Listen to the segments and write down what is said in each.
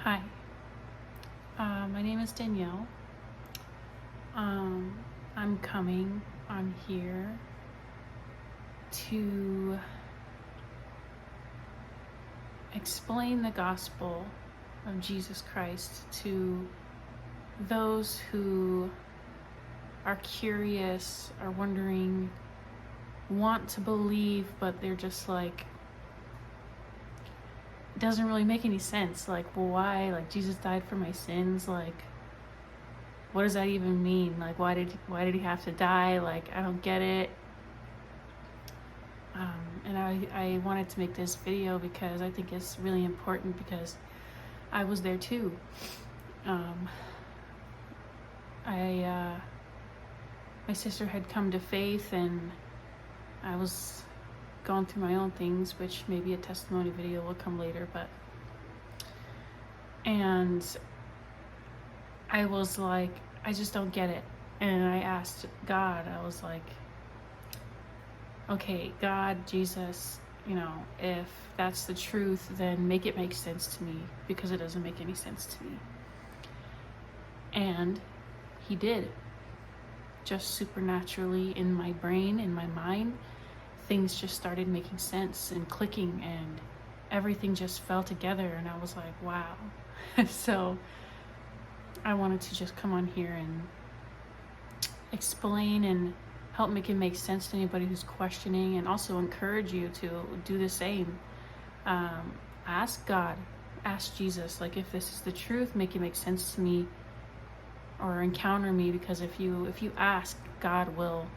Hi, my name is Danielle. I'm here to explain the gospel of Jesus Christ to those who are curious, are wondering, want to believe, but they're just like, it doesn't really make any sense. Like, well, why? Like, Jesus died for my sins. Like, what does that even mean? Like, why did he have to die? Like, I don't get it. And I wanted to make this video because I think it's really important because I was there too. My sister had come to faith, and I was going through my own things, which maybe a testimony video will come later, and I was like, I just don't get it. And I asked God, I was like, okay, God, Jesus, if that's the truth, then make it make sense to me, because it doesn't make any sense to me. And he did. Just supernaturally in my brain, in my mind, things just started making sense and clicking, and everything just fell together, and I was like, wow. So I wanted to just come on here and explain and help make it make sense to anybody who's questioning, and also encourage you to do the same. Ask God, ask Jesus, like, if this is the truth, make it make sense to me, or encounter me, because if you ask, God will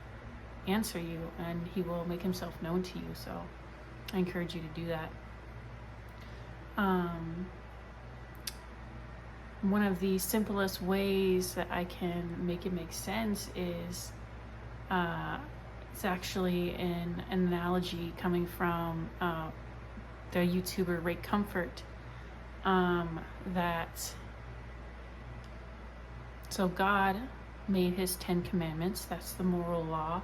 answer you, and he will make himself known to you. So I encourage you to do that. One of the simplest ways that I can make it make sense is it's actually an analogy coming from the YouTuber Ray Comfort, so God made his 10 commandments. That's the moral law,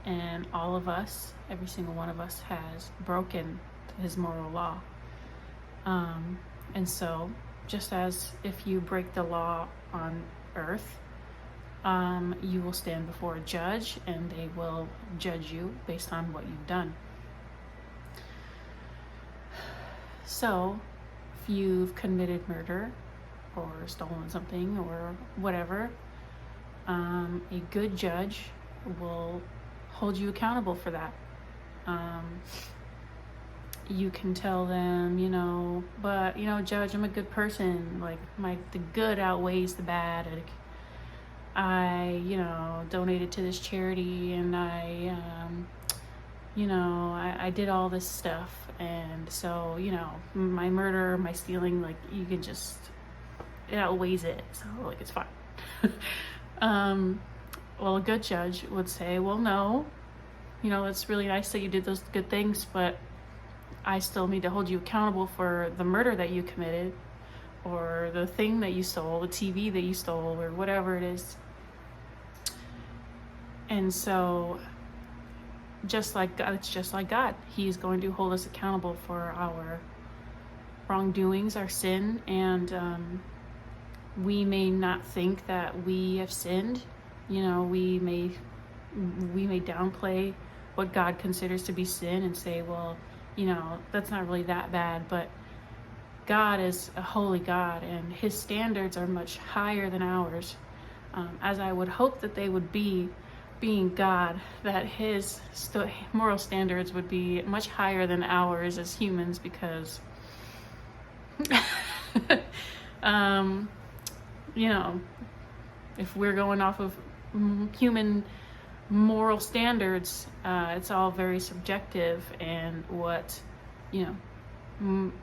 and all of us, every single one of us, has broken his moral law. And so just as if you break the law on earth, you will stand before a judge, and they will judge you based on what you've done. So if you've committed murder or stolen something or whatever, a good judge will hold you accountable for that. You can tell them, but judge, I'm a good person. Like, the good outweighs the bad. Like, I donated to this charity, and I did all this stuff, and so my murder, my stealing, like, you can just, it outweighs it, so like, it's fine. Well, a good judge would say, well, no, it's really nice that you did those good things, but I still need to hold you accountable for the murder that you committed, or the thing that you stole, the TV that you stole, or whatever it is. And so just like God, it's just like God. He's going to hold us accountable for our wrongdoings, our sin, and we may not think that we have sinned. We may downplay what God considers to be sin and say, well, that's not really that bad. But God is a holy God, and his standards are much higher than ours, as I would hope that they would be, being God, that his moral standards would be much higher than ours as humans, because if we're going off of human moral standards, it's all very subjective, and what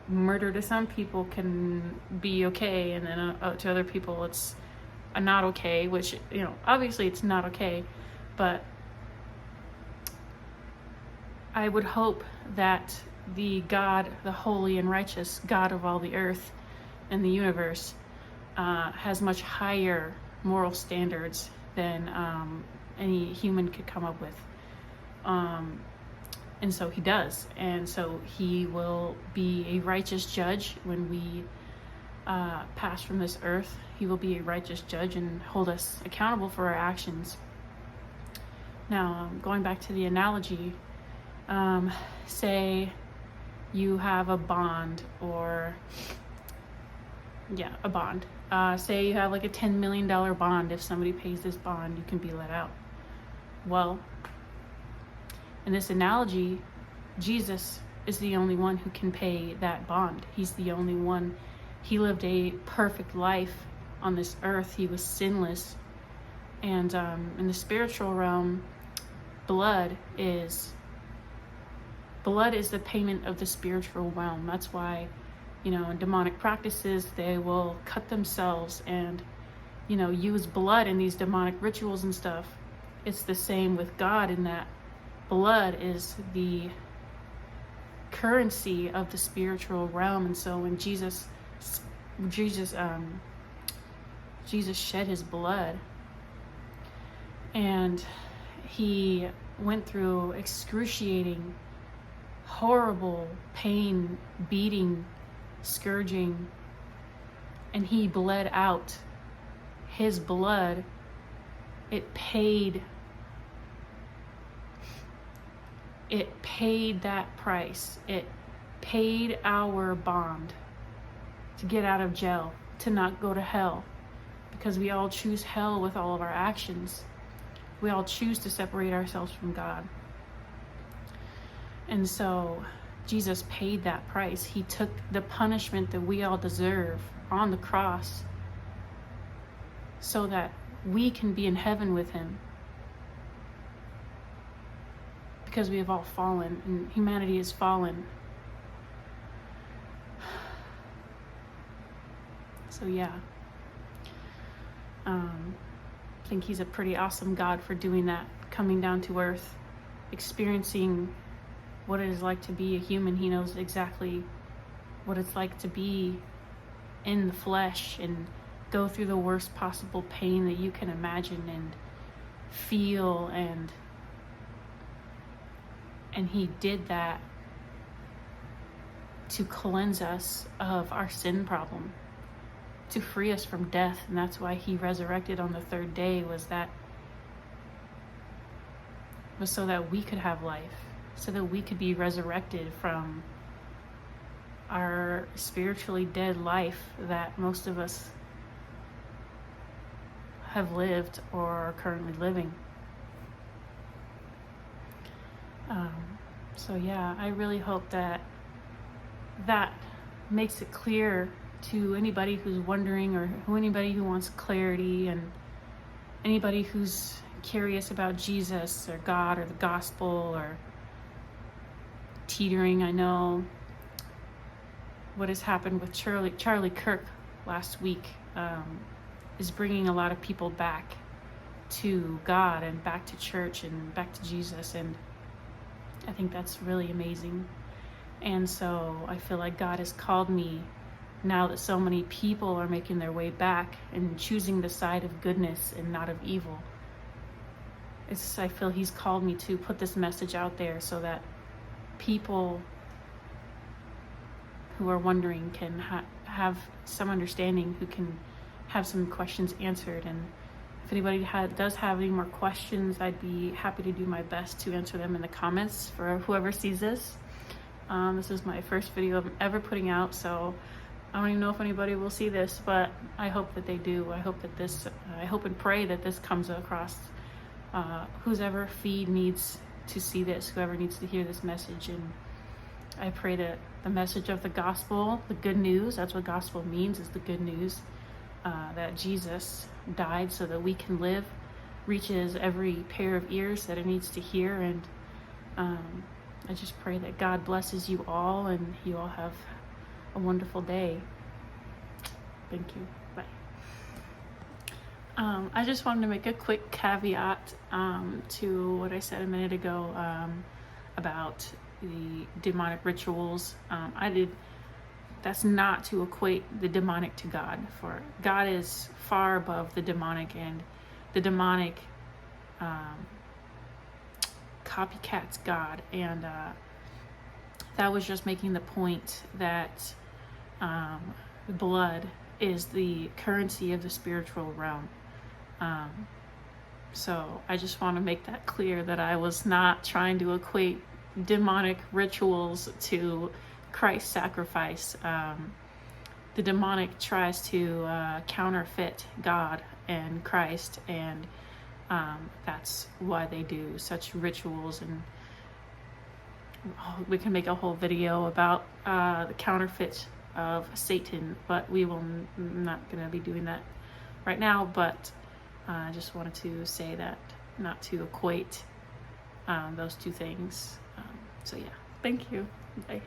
murder to some people can be okay, and then to other people it's not okay, which obviously it's not okay. But I would hope that the God, the holy and righteous God of all the earth and the universe, has much higher moral standards than any human could come up with. And so he does. And so he will be a righteous judge when we pass from this earth. He will be a righteous judge and hold us accountable for our actions. Now, going back to the analogy, say you have a bond, or a bond. Say you have like a $10 million bond. If somebody pays this bond, you can be let out. Well, in this analogy, Jesus is the only one who can pay that bond. He's the only one. He lived a perfect life on this earth. He was sinless. And in the spiritual realm, blood is the payment of the spiritual realm. That's why, in demonic practices, they will cut themselves and, use blood in these demonic rituals and stuff. It's the same with God, in that blood is the currency of the spiritual realm. And so when Jesus shed his blood, and he went through excruciating, horrible pain, beating, scourging, and he bled out his blood. It paid that price. It paid our bond to get out of jail, to not go to hell, because we all choose hell with all of our actions. We all choose to separate ourselves from God. And so Jesus paid that price. He took the punishment that we all deserve on the cross so that we can be in heaven with him. Because we have all fallen, and humanity has fallen. So I think he's a pretty awesome God for doing that, coming down to earth, experiencing what it is like to be a human. He knows exactly what it's like to be in the flesh and go through the worst possible pain that you can imagine and feel, and he did that to cleanse us of our sin problem, to free us from death. And that's why he resurrected on the third day, was so that we could have life, so that we could be resurrected from our spiritually dead life that most of us have lived or are currently living. I really hope that makes it clear to anybody who's wondering, or anybody who wants clarity, and anybody who's curious about Jesus or God or the gospel, or teetering. I know what has happened with Charlie Kirk last week is bringing a lot of people back to God and back to church and back to Jesus, and I think that's really amazing. And so I feel like God has called me, now that so many people are making their way back and choosing the side of goodness and not of evil. I feel he's called me to put this message out there so that people who are wondering can have some understanding, who can have some questions answered. And if anybody does have any more questions, I'd be happy to do my best to answer them in the comments for whoever sees this. This is my first video I'm ever putting out, so I don't even know if anybody will see this, but I hope that they do. I hope and pray that this comes across whoever feed needs to see this, whoever needs to hear this message. And I pray that the message of the gospel, the good news, that's what gospel means, is the good news, that Jesus died so that we can live, reaches every pair of ears that it needs to hear. And I just pray that God blesses you all, and you all have a wonderful day. Thank you. Bye. I just wanted to make a quick caveat to what I said a minute ago about the demonic rituals. That's not to equate the demonic to God, for God is far above the demonic, and the demonic copycats God. And that was just making the point that blood is the currency of the spiritual realm. So I just want to make that clear, that I was not trying to equate demonic rituals to Christ's sacrifice. The demonic tries to counterfeit God and Christ, and that's why they do such rituals. And we can make a whole video about the counterfeit of Satan, but we will not going to be doing that right now. But I just wanted to say that, not to equate those two things. So yeah, thank you. Bye.